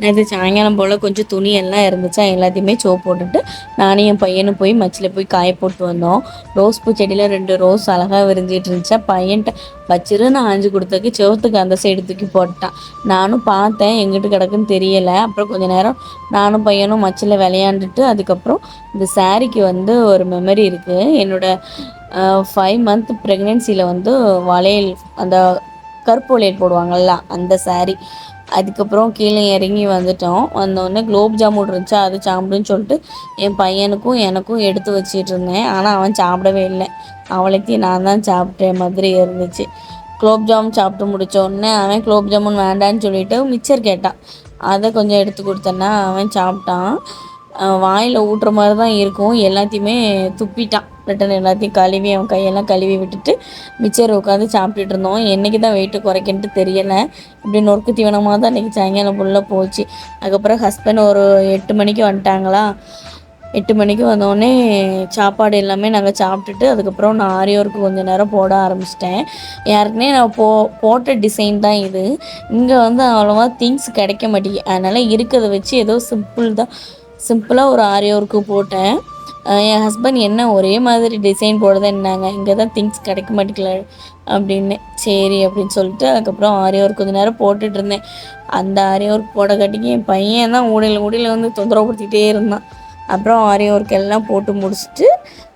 நேற்று சாயங்காலம் போல் கொஞ்சம் துணி எல்லாம் இருந்துச்சா, எல்லாத்தையுமே சோப் போட்டுட்டு நானும் என் பையனும் போய் மச்சில் போய் காய போட்டு வந்தோம். ரோஸ் பூ செடியில் 2 ரோஸ் அழகாக விரிஞ்சிட்டு இருந்துச்சா, பையன்ட்ட வச்சிருந்து ஆஞ்சு கொடுத்ததுக்கு செவத்துக்கு அந்த சைடு தூக்கி போட்டான். நானும் பார்த்தேன், எங்கிட்டு கிடக்குன்னு தெரியலை. அப்புறம் கொஞ்ச நேரம் நானும் பையனும் மச்சில் விளையாண்டுட்டு அதுக்கப்புறம் இந்த சாரீக்கு வந்து ஒரு மெமரி இருக்குது. என்னோடய 5 மந்த் ப்ரெக்னென்சியில் வந்து வளையல், அந்த கருப்பு வளையல் போடுவாங்கள்ல அந்த சாரீ. அதுக்கப்புறம் கீழே இறங்கி வந்துட்டோம். வந்தோடனே குலோப் ஜாமுன் இருந்துச்சா, அது சாப்பிடுன்னு சொல்லிட்டு என் பையனுக்கும் எனக்கும் எடுத்து வச்சிட்டு இருந்தேன். ஆனால் அவன் சாப்பிடவே இல்லை. அவளைத்தையும் நான் தான் சாப்பிட்டேன் மாதிரி இருந்துச்சு. குலோப் ஜாமுன் சாப்பிட்டு முடித்தோடனே அவன் குலோப் ஜாமுன் வேண்டான்னு சொல்லிவிட்டு மிச்சர் கேட்டான். அதை கொஞ்சம் எடுத்து கொடுத்தேன்னா அவன் சாப்பிட்டான். வாயில் ஊட்டுற மாதிரி தான் இருக்கும், எல்லாத்தையுமே துப்பிட்டான். ரிட்டன் எல்லாத்தையும் கழுவி அவன் கையெல்லாம் கழுவி விட்டுட்டு மிச்சர் உட்காந்து சாப்பிட்டுட்டு இருந்தோம். என்றைக்கு தான் வெயிட்டு குறைக்கன்ட்டு தெரியலை. இப்படி நொறுக்கு தீவனமாக தான் இன்றைக்கி சாயங்காலம் ஃபுல்லாக போச்சு. அதுக்கப்புறம் ஹஸ்பண்ட் ஒரு 8 மணிக்கு வந்துட்டாங்களா. 8 மணிக்கு வந்தோடனே சாப்பாடு எல்லாமே நாங்கள் சாப்பிட்டுட்டு அதுக்கப்புறம் நான் ஆரியோருக்கு கொஞ்சம் நேரம் போட ஆரம்பிச்சிட்டேன். யாருக்குனே நான் போட்ட டிசைன் தான் இது. இங்கே வந்து அவ்வளோவா திங்ஸ் கிடைக்க மாட்டேங்குது. அதனால் இருக்கிறத வச்சு ஏதோ சிம்பிளாக ஒரு ஆரியோருக்கு போட்டேன். என் ஹஸ்பண்ட் என்ன ஒரே மாதிரி டிசைன் போடுதுன்னாங்க, இங்கே தான் திங்ஸ் கிடைக்க மாட்டேங்கல அப்படின்னு. சரி அப்படின்னு சொல்லிட்டு அதுக்கப்புறம் ஆரியோருக்கு கொஞ்சம் நேரம் போட்டுட்டு இருந்தேன். அந்த ஆரியோருக்கு போட காட்டிக்கு என் பையன் தான் ஊடையில் வந்து தொந்தரவுப்படுத்திகிட்டே இருந்தான். அப்புறம் ஆரியோருக்கு எல்லாம் போட்டு முடிச்சுட்டு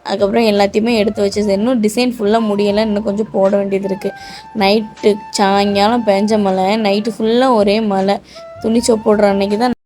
அதுக்கப்புறம் எல்லாத்தையுமே எடுத்து வச்சு இன்னும் டிசைன் ஃபுல்லாக முடியலை, இன்னும் கொஞ்சம் போட வேண்டியது இருக்குது. நைட்டு சாயங்காலம் பெஞ்ச மழை, நைட்டு ஃபுல்லாக ஒரே மழை. துணி சோப்பு போடுற அன்றைக்கி தான்